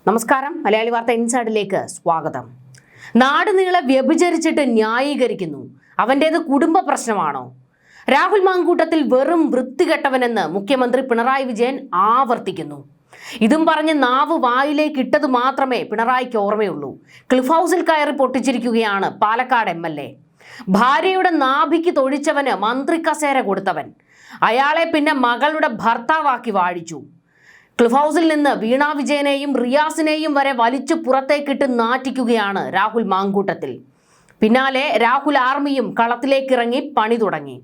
നമസ്കാരം, മലയാളി വാർത്ത ഇൻസൈഡിലേക്ക് സ്വാഗതം. നാടുനീളെ വ്യഭിചരിച്ചിട്ട് ന്യായീകരിക്കുന്നു. അവൻ്റേത് കുടുംബ പ്രശ്നമാണോ? രാഹുൽ മാങ്കൂട്ടത്തിൽ വെറും വൃത്തികെട്ടവനെന്ന് മുഖ്യമന്ത്രി പിണറായി വിജയൻ ആവർത്തിക്കുന്നു. ഇതും പറഞ്ഞ് നാവ് വായിലേക്ക് ഇട്ടത് മാത്രമേ പിണറായിക്ക് ഓർമ്മയുള്ളൂ. ക്ലിഫ് ഹൗസിൽ കയറി പൊട്ടിച്ചിരിക്കുകയാണ് പാലക്കാട് MLA. ഭാര്യയുടെ നാഭിക്ക് തൊഴിച്ചവന് മന്ത്രി കസേര കൊടുത്തവൻ, അയാളെ പിന്നെ മകളുടെ ഭർത്താവാക്കി വാഴിച്ചു. ക്ലിഫ് ഹൗസിൽ നിന്ന് വീണ വിജയനെയും റിയാസിനെയും വരെ വലിച്ചു പുറത്തേക്കിട്ട് നാറ്റിക്കുകയാണ് രാഹുൽ മാങ്കൂട്ടത്തിൽ. പിന്നാലെ രാഹുൽ ആർമിയും കളത്തിലേക്കിറങ്ങി പണി തുടങ്ങി.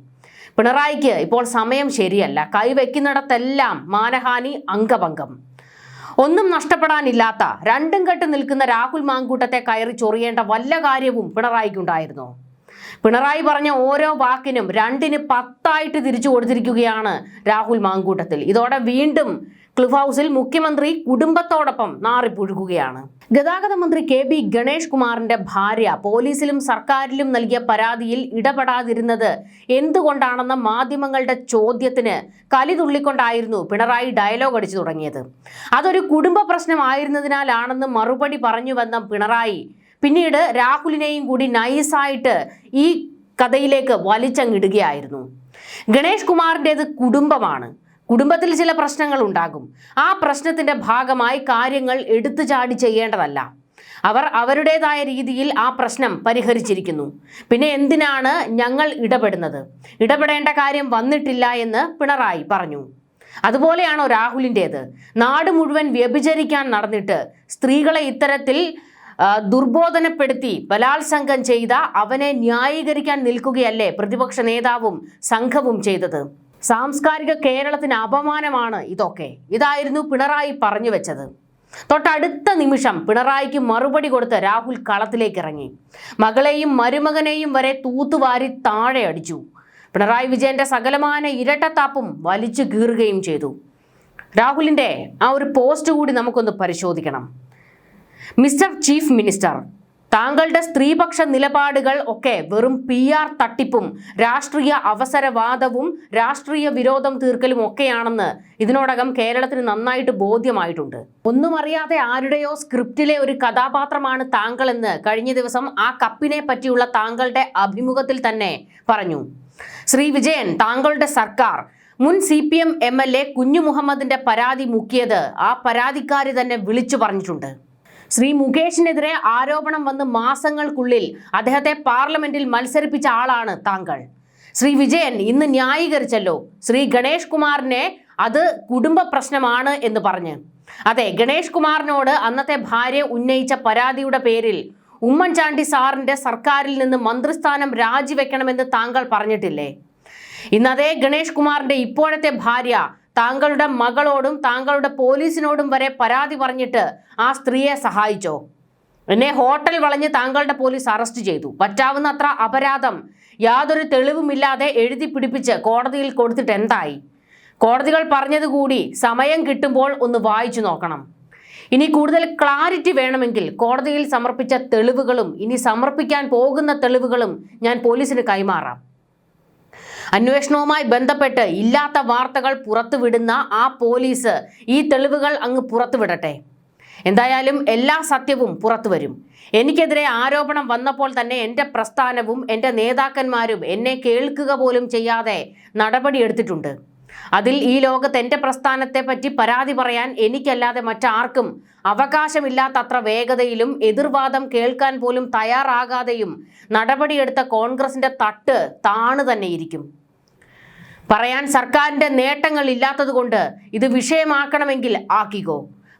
പിണറായിക്ക് ഇപ്പോൾ സമയം ശരിയല്ല. കൈവയ്ക്കുന്നിടത്തെല്ലാം മാനഹാനി, അംഗഭംഗം. ഒന്നും നഷ്ടപ്പെടാനില്ലാത്ത രണ്ടും കെട്ട് നിൽക്കുന്ന രാഹുൽ മാങ്കൂട്ടത്തെ കയറി ചൊറിയേണ്ട വല്ല കാര്യവും പിണറായിക്കുണ്ടായിരുന്നു. പിണറായി പറഞ്ഞ ഓരോ വാക്കിനും 2ന് 10 തിരിച്ചു കൊടുത്തിരിക്കുകയാണ് രാഹുൽ മാങ്കൂട്ടത്തിൽ. ഇതോടെ വീണ്ടും ക്ലിഫ് ഹൗസിൽ മുഖ്യമന്ത്രി കുടുംബത്തോടൊപ്പം നാറിപ്പുഴുകുകയാണ്. ഗതാഗത മന്ത്രി KB ഗണേഷ് കുമാറിന്റെ ഭാര്യ പോലീസിലും സർക്കാരിലും നൽകിയ പരാതിയിൽ ഇടപെടാതിരുന്നത് എന്തുകൊണ്ടാണെന്ന മാധ്യമങ്ങളുടെ ചോദ്യത്തിന് കലിതുള്ളിക്കൊണ്ടായിരുന്നു പിണറായി ഡയലോഗ് അടിച്ചു തുടങ്ങിയത്. അതൊരു കുടുംബ പ്രശ്നമായിരുന്നതിനാലാണെന്ന് മറുപടി പറഞ്ഞുവെന്ന പിണറായി പിന്നീട് രാഹുലിനെയും കൂടി നൈസായിട്ട് ഈ കഥയിലേക്ക് വലിച്ചങ്ങിടുകയായിരുന്നു. ഗണേഷ് കുമാറിൻ്റേത് കുടുംബമാണ്. കുടുംബത്തിൽ ചില പ്രശ്നങ്ങൾ ഉണ്ടാകും. ആ പ്രശ്നത്തിന്റെ ഭാഗമായി കാര്യങ്ങൾ എടുത്തുചാടി ചെയ്യേണ്ടതല്ല. അവർ അവരുടേതായ രീതിയിൽ ആ പ്രശ്നം പരിഹരിച്ചിരിക്കുന്നു. പിന്നെ എന്തിനാണ് ഞങ്ങൾ ഇടപെടുന്നത്? ഇടപെടേണ്ട കാര്യം വന്നിട്ടില്ല എന്ന് പിണറായി പറഞ്ഞു. അതുപോലെയാണോ രാഹുലിൻ്റേത്? നാട് മുഴുവൻ വ്യഭിചരിക്കാൻ നടന്നിട്ട് സ്ത്രീകളെ ഇത്തരത്തിൽ ദുർബോധനപ്പെടുത്തി ബലാത്സംഗം ചെയ്ത അവനെ ന്യായീകരിക്കാൻ നിൽക്കുകയല്ലേ പ്രതിപക്ഷ നേതാവും സംഘവും ചെയ്തത്? സാംസ്കാരിക കേരളത്തിന് അപമാനമാണ് ഇതൊക്കെ. ഇതായിരുന്നു പിണറായി പറഞ്ഞു വെച്ചത്. തൊട്ടടുത്ത നിമിഷം പിണറായിക്ക് മറുപടി കൊടുത്ത് രാഹുൽ കളത്തിലേക്ക് ഇറങ്ങി. മകളെയും മരുമകനെയും വരെ തൂത്തുവാരി താഴെ അടിച്ചു. പിണറായി വിജയന്റെ സകലമാന ഇരട്ടത്താപ്പും വലിച്ചു കീറുകയും ചെയ്തു. രാഹുലിന്റെ ആ ഒരു പോസ്റ്റ് കൂടി നമുക്കൊന്ന് പരിശോധിക്കണം. മിസ്റ്റർ ചീഫ് മിനിസ്റ്റർ, താങ്കളുടെ സ്ത്രീപക്ഷ നിലപാടുകൾ ഒക്കെ വെറും PR തട്ടിപ്പും രാഷ്ട്രീയ അവസരവാദവും രാഷ്ട്രീയ വിരോധം തീർക്കലും ഒക്കെയാണെന്ന് ഇതിനോടകം കേരളത്തിന് നന്നായിട്ട് ബോധ്യമായിട്ടുണ്ട്. ഒന്നും അറിയാതെ ആരുടെയോ സ്ക്രിപ്റ്റിലെ ഒരു കഥാപാത്രമാണ് താങ്കളെന്ന് കഴിഞ്ഞ ദിവസം ആ കപ്പിനെ പറ്റിയുള്ള താങ്കളുടെ അഭിമുഖത്തിൽ തന്നെ പറഞ്ഞു. ശ്രീ വിജയൻ, താങ്കളുടെ സർക്കാർ മുൻ CPM MLA കുഞ്ഞു മുഹമ്മദിന്റെ പരാതി മുക്കിയത് ആ പരാതിക്കാരി തന്നെ വിളിച്ചു പറഞ്ഞിട്ടുണ്ട്. ശ്രീ മുകേഷിനെതിരെ ആരോപണം വന്ന് മാസങ്ങൾക്കുള്ളിൽ അദ്ദേഹത്തെ പാർലമെന്റിൽ മത്സരിപ്പിച്ച ആളാണ് താങ്കൾ. ശ്രീ വിജയൻ ഇന്ന് ന്യായീകരിച്ചല്ലോ ശ്രീ ഗണേഷ് കുമാറിനെ അത് കുടുംബ പ്രശ്നമാണ് എന്ന് പറഞ്ഞ്. അതെ, ഗണേഷ് കുമാറിനോട് അന്നത്തെ ഭാര്യ ഉന്നയിച്ച പരാതിയുടെ പേരിൽ ഉമ്മൻചാണ്ടി സാറിന്റെ സർക്കാരിൽ നിന്ന് മന്ത്രിസ്ഥാനം രാജിവെക്കണമെന്ന് താങ്കൾ പറഞ്ഞിട്ടില്ലേ? ഇന്ന് അതേ ഗണേഷ് കുമാറിന്റെ ഇപ്പോഴത്തെ ഭാര്യ താങ്കളുടെ മകളോടും താങ്കളുടെ പോലീസിനോടും വരെ പരാതി പറഞ്ഞിട്ട് ആ സ്ത്രീയെ സഹായിച്ചോ? എന്നെ ഹോട്ടൽ വളഞ്ഞ് താങ്കളുടെ പോലീസ് അറസ്റ്റ് ചെയ്തു. പറ്റാവുന്ന അത്ര അപരാധം യാതൊരു തെളിവുമില്ലാതെ എഴുതി പിടിപ്പിച്ച് കോടതിയിൽ കൊടുത്തിട്ട് എന്തായി? കോടതികൾ പറഞ്ഞതുകൂടി സമയം കിട്ടുമ്പോൾ ഒന്ന് വായിച്ചു നോക്കണം. ഇനി കൂടുതൽ ക്ലാരിറ്റി വേണമെങ്കിൽ കോടതിയിൽ സമർപ്പിച്ച തെളിവുകളും ഇനി സമർപ്പിക്കാൻ പോകുന്ന തെളിവുകളും ഞാൻ പോലീസിന് കൈമാറാം. അന്വേഷണവുമായി ബന്ധപ്പെട്ട് ഇല്ലാത്ത വാർത്തകൾ പുറത്തുവിടുന്ന ആ പോലീസ് ഈ തെളിവുകൾ അങ്ങ് പുറത്തുവിടട്ടെ. എന്തായാലും എല്ലാ സത്യവും പുറത്തു വരും. എനിക്കെതിരെ ആരോപണം വന്നപ്പോൾ തന്നെ എൻ്റെ പ്രസ്ഥാനവും എൻ്റെ നേതാക്കന്മാരും എന്നെ കേൾക്കുക പോലും ചെയ്യാതെ നടപടിയെടുത്തിട്ടുണ്ട്. അതിൽ ഈ ലോകത്ത് എൻ്റെ പ്രസ്ഥാനത്തെ പറ്റി പരാതി പറയാൻ എനിക്കല്ലാതെ മറ്റാർക്കും അവകാശമില്ലാത്തത്ര വേഗതയിലും എതിർവാദം കേൾക്കാൻ പോലും തയ്യാറാകാതെയും നടപടിയെടുത്ത കോൺഗ്രസിന്റെ തട്ട് താണു തന്നെ ഇരിക്കും. പറയാൻ സർക്കാരിന്റെ നേട്ടങ്ങൾ ഇല്ലാത്തത് കൊണ്ട് ഇത് വിഷയമാക്കണമെങ്കിൽ ആക്കിക്കോ.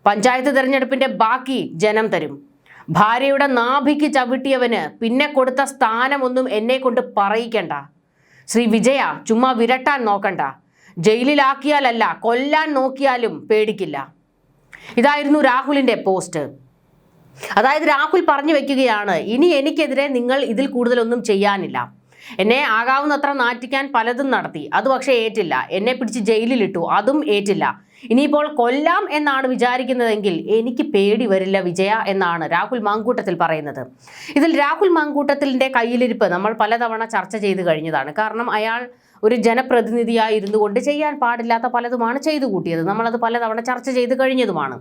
പഞ്ചായത്ത് തെരഞ്ഞെടുപ്പിന്റെ ബാക്കി ജനം തരും. ഭാര്യയുടെ നാഭിക്ക് ചവിട്ടിയവന് പിന്നെ കൊടുത്ത സ്ഥാനമൊന്നും എന്നെ കൊണ്ട് പറയിക്കണ്ട. ശ്രീ വിജയ, ചുമ്മാ വിരട്ടാൻ നോക്കണ്ട. ജയിലിലാക്കിയാലല്ല, കൊല്ലാൻ നോക്കിയാലും പേടിക്കില്ല. ഇതായിരുന്നു രാഹുലിന്റെ പോസ്റ്റ്. അതായത് രാഹുൽ പറഞ്ഞു വെക്കുകയാണ്, ഇനി എനിക്കെതിരെ നിങ്ങൾ ഇതിൽ കൂടുതലൊന്നും ചെയ്യാനില്ല. എന്നെ ആകാവുന്നത്ര നാറ്റിക്കാൻ പലതും നടത്തി, അത് പക്ഷേ ഏറ്റില്ല. എന്നെ പിടിച്ച് ജയിലിലിട്ടു, അതും ഏറ്റില്ല. ഇനിയിപ്പോൾ കൊല്ലാം എന്നാണ് വിചാരിക്കുന്നതെങ്കിൽ എനിക്ക് പേടി വരില്ല വിജയ എന്നാണ് രാഹുൽ മാങ്കൂട്ടത്തിൽ പറയുന്നത്. ഇതിൽ രാഹുൽ മാങ്കൂട്ടത്തിലിൻ്റെ കയ്യിലിരിപ്പ് നമ്മൾ പലതവണ ചർച്ച ചെയ്ത് കഴിഞ്ഞതാണ്. കാരണം അയാൾ ഒരു ജനപ്രതിനിധിയായി ഇരുന്നു കൊണ്ട് ചെയ്യാൻ പാടില്ലാത്ത പലതുമാണ് ചെയ്തു കൂട്ടിയത്. നമ്മളത് പലതവണ ചർച്ച ചെയ്ത് കഴിഞ്ഞതുമാണ്.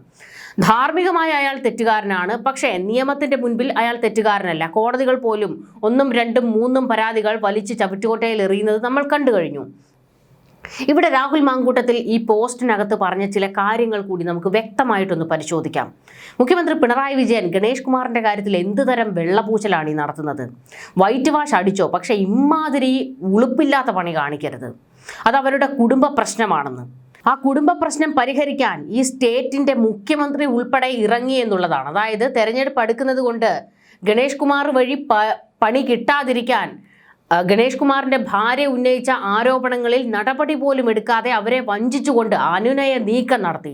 ധാർമ്മികമായ അയാൾ തെറ്റുകാരനാണ്, പക്ഷേ നിയമത്തിന്റെ മുൻപിൽ അയാൾ തെറ്റുകാരനല്ല. കോടതികൾ പോലും 1, 2, 3 പരാതികൾ വലിച്ച് ചവിറ്റുകൊട്ടയിൽ എറിയുന്നത് നമ്മൾ കണ്ടു കഴിഞ്ഞു. ഇവിടെ രാഹുൽ മാങ്കൂട്ടത്തിൽ ഈ പോസ്റ്റിനകത്ത് പറഞ്ഞ ചില കാര്യങ്ങൾ കൂടി നമുക്ക് വ്യക്തമായിട്ടൊന്ന് പരിശോധിക്കാം. മുഖ്യമന്ത്രി പിണറായി വിജയൻ ഗണേഷ് കുമാറിന്റെ കാര്യത്തിൽ എന്ത് തരം വെള്ളപൂശലാണ് ഈ നടത്തുന്നത്? വൈറ്റ് വാഷ് അടിച്ചോ, പക്ഷെ ഇമ്മാതിരി ഉളുപ്പില്ലാത്ത പണി കാണിക്കരുത്. അത് അവരുടെ കുടുംബ പ്രശ്നമാണെന്ന്. ആ കുടുംബ പ്രശ്നം പരിഹരിക്കാൻ ഈ സ്റ്റേറ്റിന്റെ മുഖ്യമന്ത്രി ഉൾപ്പെടെ ഇറങ്ങി എന്നുള്ളതാണ്. അതായത് തെരഞ്ഞെടുപ്പ് അടുക്കുന്നത് കൊണ്ട് ഗണേഷ് കുമാർ വഴി പണി കിട്ടാതിരിക്കാൻ ഗണേഷ് കുമാറിന്റെ ഭാര്യ ഉന്നയിച്ച ആരോപണങ്ങളിൽ നടപടി പോലും എടുക്കാതെ അവരെ വഞ്ചിച്ചുകൊണ്ട് അനുനയ നീക്കം നടത്തി.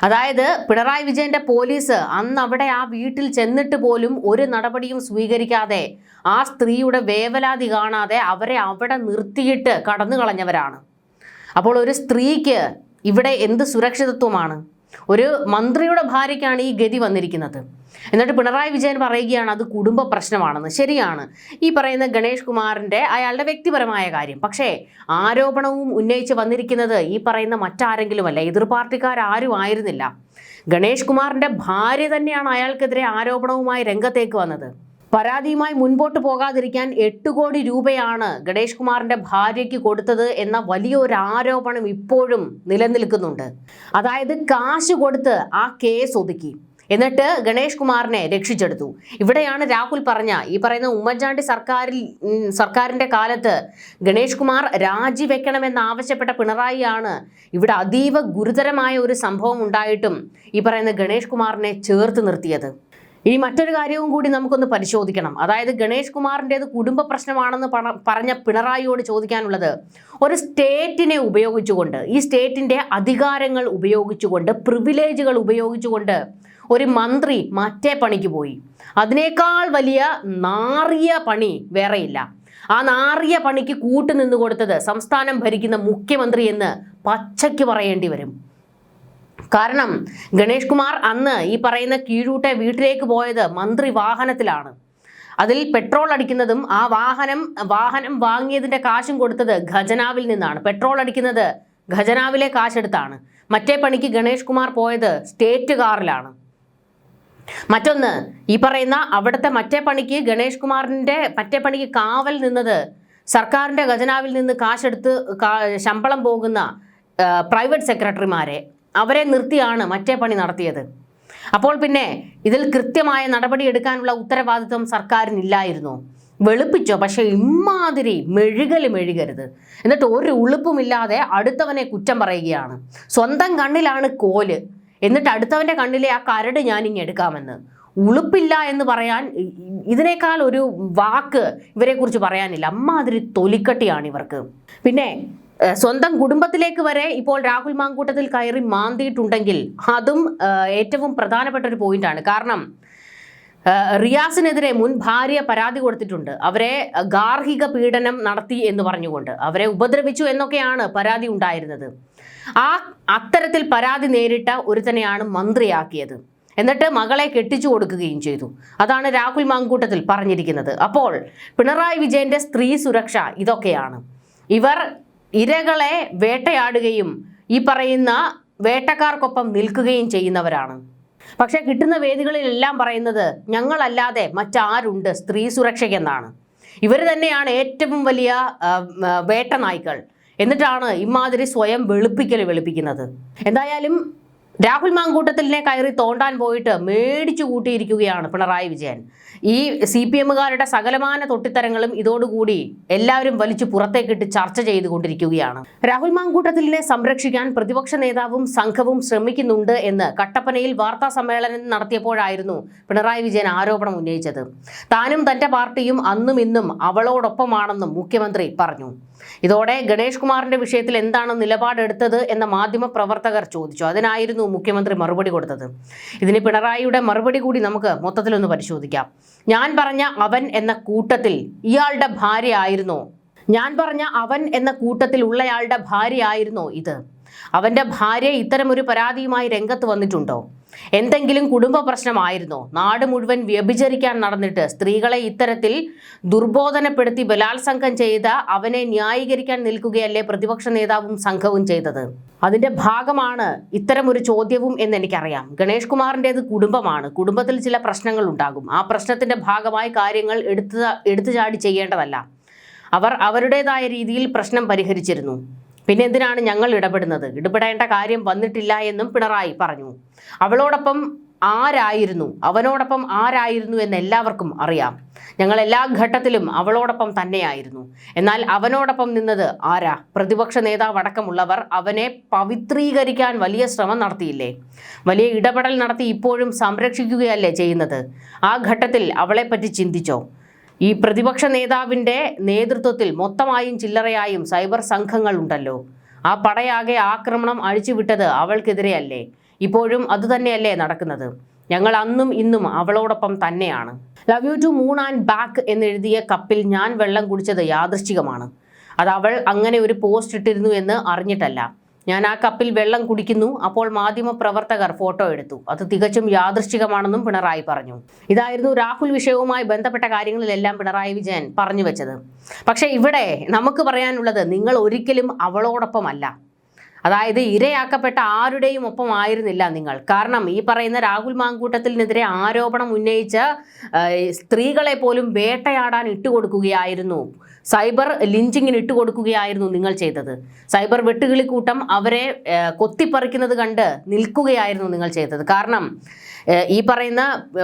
അതായത് പിണറായി വിജയന്റെ പോലീസ് അന്ന് അവിടെ ആ വീട്ടിൽ ചെന്നിട്ട് പോലും ഒരു നടപടിയും സ്വീകരിക്കാതെ ആ സ്ത്രീയുടെ വേവലാതി കാണാതെ അവരെ അവിടെ നിർത്തിയിട്ട് കടന്നു കളഞ്ഞവരാണ്. അപ്പോൾ ഒരു സ്ത്രീക്ക് ഇവിടെ എന്ത് സുരക്ഷിതത്വമാണ്? ഒരു മന്ത്രിയുടെ ഭാര്യയ്ക്കാണ് ഈ ഗതി വന്നിരിക്കുന്നത്. എന്നിട്ട് പിണറായി വിജയൻ പറയുകയാണ് അത് കുടുംബ പ്രശ്നമാണെന്ന്. ശരിയാണ്, ഈ പറയുന്ന ഗണേഷ് കുമാറിന്റെ അയാളുടെ വ്യക്തിപരമായ കാര്യം. പക്ഷേ ആരോപണവും ഉന്നയിച്ച് വന്നിരിക്കുന്നത് ഈ പറയുന്ന മറ്റാരെങ്കിലുമല്ല, എതിർ പാർട്ടിക്കാരും ആയിരുന്നില്ല. ഗണേഷ് കുമാറിന്റെ ഭാര്യ തന്നെയാണ് അയാൾക്കെതിരെ ആരോപണവുമായി രംഗത്തേക്ക് വന്നത്. പരാതിയുമായി മുൻപോട്ട് പോകാതിരിക്കാൻ 8 കോടി രൂപയാണ് ഗണേഷ് കുമാറിന്റെ ഭാര്യയ്ക്ക് കൊടുത്തത് എന്ന വലിയൊരു ആരോപണം ഇപ്പോഴും നിലനിൽക്കുന്നുണ്ട്. അതായത് കാശ് കൊടുത്ത് ആ കേസ് ഒതുക്കി, എന്നിട്ട് ഗണേഷ് കുമാറിനെ രക്ഷിച്ചെടുത്തു. ഇവിടെയാണ് രാഹുൽ പറഞ്ഞ ഈ പറയുന്ന ഉമ്മൻചാണ്ടി സർക്കാരിന്റെ കാലത്ത് ഗണേഷ് കുമാർ രാജിവെക്കണമെന്നാവശ്യപ്പെട്ട പിണറായിയാണ് ഇവിടെ അതീവ ഗുരുതരമായ ഒരു സംഭവം ഉണ്ടായിട്ടും ഈ പറയുന്ന ഗണേഷ് കുമാറിനെ ചേർത്ത് നിർത്തിയത്. ഇനി മറ്റൊരു കാര്യവും കൂടി നമുക്കൊന്ന് പരിശോധിക്കണം. അതായത് ഗണേഷ് കുമാറിൻ്റെത് കുടുംബ പ്രശ്നമാണെന്ന് പറഞ്ഞ പിണറായിയോട് ചോദിക്കാനുള്ളത്, ഒരു സ്റ്റേറ്റിനെ ഉപയോഗിച്ചുകൊണ്ട്, ഈ സ്റ്റേറ്റിന്റെ അധികാരങ്ങൾ ഉപയോഗിച്ചുകൊണ്ട്, പ്രിവിലേജുകൾ ഉപയോഗിച്ചുകൊണ്ട് ഒരു മന്ത്രി മറ്റേ പണിക്ക് പോയി. അതിനേക്കാൾ വലിയ നാറിയ പണി വേറെയില്ല. ആ നാറിയ പണിക്ക് കൂട്ടുനിന്ന് കൊടുത്തത് സംസ്ഥാനം ഭരിക്കുന്ന മുഖ്യമന്ത്രി എന്ന് പച്ചയ്ക്ക് പറയേണ്ടി വരും. കാരണം ഗണേഷ് കുമാർ അന്ന് ഈ പറയുന്ന കീഴൂട്ടെ വീട്ടിലേക്ക് പോയത് മന്ത്രി വാഹനത്തിലാണ്. അതിൽ പെട്രോൾ അടിക്കുന്നതും ആ വാഹനം വാങ്ങിയതിന്റെ കാശും കൊടുത്തത് ഖജനാവിൽ നിന്നാണ്. പെട്രോൾ അടിക്കുന്നത് ഖജനാവിലെ കാശെടുത്താണ്. മറ്റേ പണിക്ക് ഗണേഷ് കുമാർ പോയത് സ്റ്റേറ്റ് കാറിലാണ്. മറ്റൊന്ന്, ഈ പറയുന്ന അവിടുത്തെ മറ്റേ പണിക്ക് ഗണേഷ് കുമാറിന്റെ മറ്റേ പണിക്ക് കാവൽ നിന്നത് സർക്കാരിന്റെ ഖജനാവിൽ നിന്ന് കാശെടുത്ത് ശമ്പളം പോകുന്ന പ്രൈവറ്റ് സെക്രട്ടറിമാരെ, അവരെ നിർത്തിയാണ് മറ്റേ പണി നടത്തിയത്. അപ്പോൾ പിന്നെ ഇതിൽ കൃത്യമായ നടപടി എടുക്കാനുള്ള ഉത്തരവാദിത്വം സർക്കാരിനില്ലായിരുന്നോ? വെളുപ്പിച്ചോ? പക്ഷെ ഇമ്മാതിരി മെഴുകരുത്. എന്നിട്ട് ഒരു ഉളുപ്പുമില്ലാതെ അടുത്തവനെ കുറ്റം പറയുകയാണ്. സ്വന്തം കണ്ണിലാണ് കോല്, എന്നിട്ട് അടുത്തവന്റെ കണ്ണിലെ ആ കരട് ഞാനിങ്ങ് എടുക്കാമെന്ന്. ഉളുപ്പില്ല എന്ന് പറയാൻ ഇതിനേക്കാൾ ഒരു വാക്ക് ഇവരെ കുറിച്ച് പറയാനില്ല. അമ്മാതിരി തൊലിക്കട്ടിയാണ് ഇവർക്ക്. പിന്നെ സ്വന്തം കുടുംബത്തിലേക്ക് വരെ ഇപ്പോൾ രാഹുൽ മാങ്കൂട്ടത്തിൽ കയറി മാന്തിയിട്ടുണ്ടെങ്കിൽ അതും ഏറ്റവും പ്രധാനപ്പെട്ട ഒരു പോയിന്റാണ്. കാരണം റിയാസിനെതിരെ മുൻ ഭാര്യ പരാതി കൊടുത്തിട്ടുണ്ട്. അവരെ ഗാർഹിക പീഡനം നടത്തി എന്ന് പറഞ്ഞുകൊണ്ട് അവരെ ഉപദ്രവിച്ചു എന്നൊക്കെയാണ് പരാതി ഉണ്ടായിരുന്നത്. അത്തരത്തിൽ പരാതി നേരിട്ട ഒരുത്തനെയാണ് മന്ത്രിയാക്കിയത്. എന്നിട്ട് മകളെ കെട്ടിച്ചു കൊടുക്കുകയും ചെയ്തു. അതാണ് രാഹുൽ മാങ്കൂട്ടത്തിൽ പറഞ്ഞിരിക്കുന്നത്. അപ്പോൾ പിണറായി വിജയന്റെ സ്ത്രീ സുരക്ഷ ഇതൊക്കെയാണ്. ഇവർ ഇരകളെ വേട്ടയാടുകയും ഈ പറയുന്ന വേട്ടക്കാർക്കൊപ്പം നിൽക്കുകയും ചെയ്യുന്നവരാണ്. പക്ഷെ കിട്ടുന്ന വേദികളിലെല്ലാം പറയുന്നത് ഞങ്ങളല്ലാതെ മറ്റാരുണ്ട് സ്ത്രീ സുരക്ഷയ്ക്കെന്നാണ്. ഇവർ തന്നെയാണ് ഏറ്റവും വലിയ വേട്ട നായ്ക്കൾ. എന്നിട്ടാണ് ഇമാതിരി സ്വയം വെളുപ്പിക്കുന്നത്. എന്തായാലും രാഹുൽ മാങ്കൂട്ടത്തിലിനെ കയറി തോണ്ടാൻ പോയിട്ട് മേടിച്ചു കൂട്ടിയിരിക്കുകയാണ് പിണറായി വിജയൻ. ഈ CPM-കാരുടെ സകലമാന തൊട്ടിത്തരങ്ങളും ഇതോടുകൂടി എല്ലാവരും വലിച്ചു പുറത്തേക്കിട്ട് ചർച്ച ചെയ്തുകൊണ്ടിരിക്കുകയാണ്. രാഹുൽ മാങ്കൂട്ടത്തിലിനെ സംരക്ഷിക്കാൻ പ്രതിപക്ഷ നേതാവും സംഘവും ശ്രമിക്കുന്നുണ്ട് എന്ന് കട്ടപ്പനയിൽ വാർത്താ സമ്മേളനം നടത്തിയപ്പോഴായിരുന്നു പിണറായി വിജയൻ ആരോപണം ഉന്നയിച്ചത്. താനും തന്റെ പാർട്ടിയും അന്നും ഇന്നും അവളോടൊപ്പമാണെന്നും മുഖ്യമന്ത്രി പറഞ്ഞു. ഇതോടെ ഗണേഷ് കുമാറിന്റെ വിഷയത്തിൽ എന്താണ് നിലപാടെടുത്തത് എന്ന മാധ്യമ പ്രവർത്തകർ ചോദിച്ചു. അതിനായിരുന്നു മുഖ്യമന്ത്രി മറുപടി കൊടുത്തത്. ഇതിന് പിണറായിയുടെ മറുപടി കൂടി നമുക്ക് മൊത്തത്തിലൊന്ന് പരിശോധിക്കാം. ഞാൻ പറഞ്ഞ അവൻ എന്ന കൂട്ടത്തിൽ ഇയാളുടെ ഭാര്യ ആയിരുന്നോ? ഞാൻ പറഞ്ഞ അവൻ എന്ന കൂട്ടത്തിൽ ഉള്ളയാളുടെ ഭാര്യ ആയിരുന്നോ ഇത്? അവന്റെ ഭാര്യ ഇത്തരമൊരു പരാതിയുമായി രംഗത്ത് വന്നിട്ടുണ്ടോ? എന്തെങ്കിലും കുടുംബ പ്രശ്നമായിരുന്നോ? നാട് മുഴുവൻ വ്യഭിചരിക്കാൻ നടന്നിട്ട് സ്ത്രീകളെ ഇത്തരത്തിൽ ദുർബോധനപ്പെടുത്തി ബലാത്സംഗം ചെയ്ത അവനെ ന്യായീകരിക്കാൻ നിൽക്കുകയല്ലേ പ്രതിപക്ഷ നേതാവും സംഘവും ചെയ്തത്? അതിന്റെ ഭാഗമാണ് ഇത്തരമൊരു ചോദ്യവും എന്ന് എനിക്കറിയാം. ഗണേഷ് കുമാറിൻ്റെത് കുടുംബമാണ്. കുടുംബത്തിൽ ചില പ്രശ്നങ്ങൾ ഉണ്ടാകും. ആ പ്രശ്നത്തിന്റെ ഭാഗമായി കാര്യങ്ങൾ എടുത്തുചാടി ചെയ്യേണ്ടതല്ല. അവർ അവരുടേതായ രീതിയിൽ പ്രശ്നം പരിഹരിച്ചിരുന്നു. പിന്നെ എന്തിനാണ് ഞങ്ങൾ ഇടപെടുന്നത്? ഇടപെടേണ്ട കാര്യം വന്നിട്ടില്ല എന്നും പിണറായി പറഞ്ഞു. അവളോടൊപ്പം ആരായിരുന്നു, അവനോടൊപ്പം ആരായിരുന്നു എന്ന് എല്ലാവർക്കും അറിയാം. ഞങ്ങൾ എല്ലാ ഘട്ടത്തിലും അവളോടൊപ്പം തന്നെയായിരുന്നു. എന്നാൽ അവനോടൊപ്പം നിന്നത് ആരാ? പ്രതിപക്ഷ നേതാവ് അടക്കമുള്ളവർ അവനെ പവിത്രീകരിക്കാൻ വലിയ ശ്രമം നടത്തിയില്ലേ? വലിയ ഇടപെടൽ നടത്തി ഇപ്പോഴും സംരക്ഷിക്കുകയല്ലേ ചെയ്യുന്നത്? ആ ഘട്ടത്തിൽ അവളെപ്പറ്റി ചിന്തിച്ചോ? ഈ പ്രതിപക്ഷ നേതാവിൻ്റെ നേതൃത്വത്തിൽ മൊത്തമായും ചില്ലറയായും സൈബർ സംഘങ്ങൾ ഉണ്ടല്ലോ. ആ പടയാകെ ആക്രമണം അഴിച്ചുവിട്ടത് അവൾക്കെതിരെയല്ലേ? ഇപ്പോഴും അതുതന്നെയല്ലേ നടക്കുന്നത്? ഞങ്ങൾ അന്നും ഇന്നും അവളോടൊപ്പം തന്നെയാണ്. Love you to moon and back എന്നെഴുതിയ കപ്പിൽ ഞാൻ വെള്ളം കുടിച്ചത് യാദൃശ്ചികമാണ്. അത് അവൾ അങ്ങനെ ഒരു പോസ്റ്റ് ഇട്ടിരുന്നു എന്ന് അറിഞ്ഞിട്ടല്ല. ഞാൻ ആ കപ്പിൽ വെള്ളം കുടിക്കുന്നു, അപ്പോൾ മാധ്യമപ്രവർത്തകർ ഫോട്ടോ എടുത്തു. അത് തികച്ചും യാദൃശ്ചികമാണെന്നും പിണറായി പറഞ്ഞു. ഇതായിരുന്നു രാഹുൽ വിഷയവുമായി ബന്ധപ്പെട്ട കാര്യങ്ങളിലെല്ലാം പിണറായി വിജയൻ പറഞ്ഞു വെച്ചത്. പക്ഷേ ഇവിടെ നമുക്ക് പറയാനുള്ളത്, നിങ്ങൾ ഒരിക്കലും അവളോടൊപ്പമല്ല. അതായത് ഇരയാക്കപ്പെട്ട ആരുടെയും ഒപ്പം ആയിരുന്നില്ല നിങ്ങൾ. കാരണം ഈ പറയുന്ന രാഹുൽ മാങ്കൂട്ടത്തിനെതിരെ ആരോപണം ഉന്നയിച്ച സ്ത്രീകളെ പോലും വേട്ടയാടാൻ ഇട്ടുകൊടുക്കുകയായിരുന്നു, സൈബർ ലിഞ്ചിങ്ങിന് ഇട്ടുകൊടുക്കുകയായിരുന്നു നിങ്ങൾ ചെയ്തത്. സൈബർ വെട്ടുകിളിക്കൂട്ടം അവരെ കൊത്തിപ്പറിക്കുന്നത് കണ്ട് നിൽക്കുകയായിരുന്നു നിങ്ങൾ ചെയ്തത്. കാരണം ഈ പറയുന്ന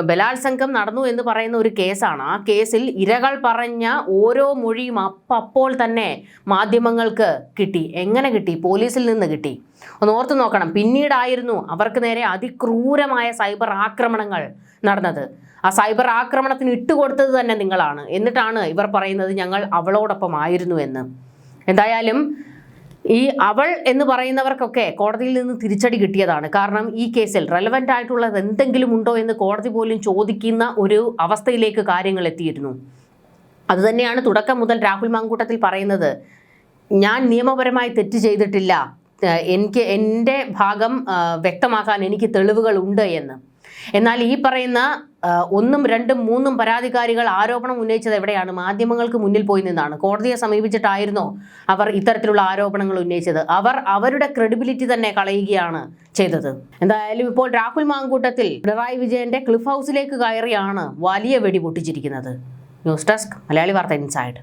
ബലാത്സംഗം നടന്നു എന്ന് പറയുന്ന ഒരു കേസാണ്. ആ കേസിൽ ഇരകൾ പറഞ്ഞ ഓരോ മൊഴിയും അപ്പോൾ തന്നെ മാധ്യമങ്ങൾക്ക് കിട്ടി. എങ്ങനെ കിട്ടി? പോലീസിൽ നിന്ന് കിട്ടി. ഒന്ന് ഓർത്തു നോക്കണം. പിന്നീടായിരുന്നു അവർക്ക് നേരെ അതിക്രൂരമായ സൈബർ ആക്രമണങ്ങൾ നടന്നത്. ആ സൈബർ ആക്രമണത്തിന് ഇട്ടുകൊടുത്തത് തന്നെ നിങ്ങളാണ്. എന്നിട്ടാണ് ഇവർ പറയുന്നത് ഞങ്ങൾ അവളോടൊപ്പം ആയിരുന്നു എന്ന്. എന്തായാലും ഈ അവൾ എന്ന് പറയുന്നവർക്കൊക്കെ കോടതിയിൽ നിന്ന് തിരിച്ചടി കിട്ടിയതാണ്. കാരണം ഈ കേസിൽ റെലവൻ്റ് ആയിട്ടുള്ളത് എന്തെങ്കിലും ഉണ്ടോ എന്ന് കോടതി പോലും ചോദിക്കുന്ന ഒരു അവസ്ഥയിലേക്ക് കാര്യങ്ങൾ എത്തിയിരുന്നു. അതുതന്നെയാണ് തുടക്കം മുതൽ രാഹുൽ മാങ്കൂട്ടത്തിൽ പറയുന്നത്. ഞാൻ നിയമപരമായി തെറ്റ് ചെയ്തിട്ടില്ല, എൻ്റെ ഭാഗം വ്യക്തമാക്കാൻ എനിക്ക് തെളിവുകൾ ഉണ്ട് എന്ന്. എന്നാൽ ഈ പറയുന്ന 1, 2, 3 പരാതിക്കാരികൾ ആരോപണം ഉന്നയിച്ചത് എവിടെയാണ്? മാധ്യമങ്ങൾക്ക് മുന്നിൽ പോയി നിന്നാണ്. കോടതിയെ സമീപിച്ചിട്ടായിരുന്നോ അവർ ഇത്തരത്തിലുള്ള ആരോപണങ്ങൾ ഉന്നയിച്ചത്? അവർ അവരുടെ ക്രെഡിബിലിറ്റി തന്നെ കളയുകയാണ് ചെയ്തത്. എന്തായാലും ഇപ്പോൾ രാഹുൽ മാങ്കൂട്ടത്തിൽ പിണറായി വിജയന്റെ ക്ലിഫ് ഹൗസിലേക്ക് കയറിയാണ് വലിയ വെടി പൊട്ടിച്ചിരിക്കുന്നത്. ന്യൂസ് ഡെസ്ക് മലയാളി വാർത്ത ഇൻസൈഡ്.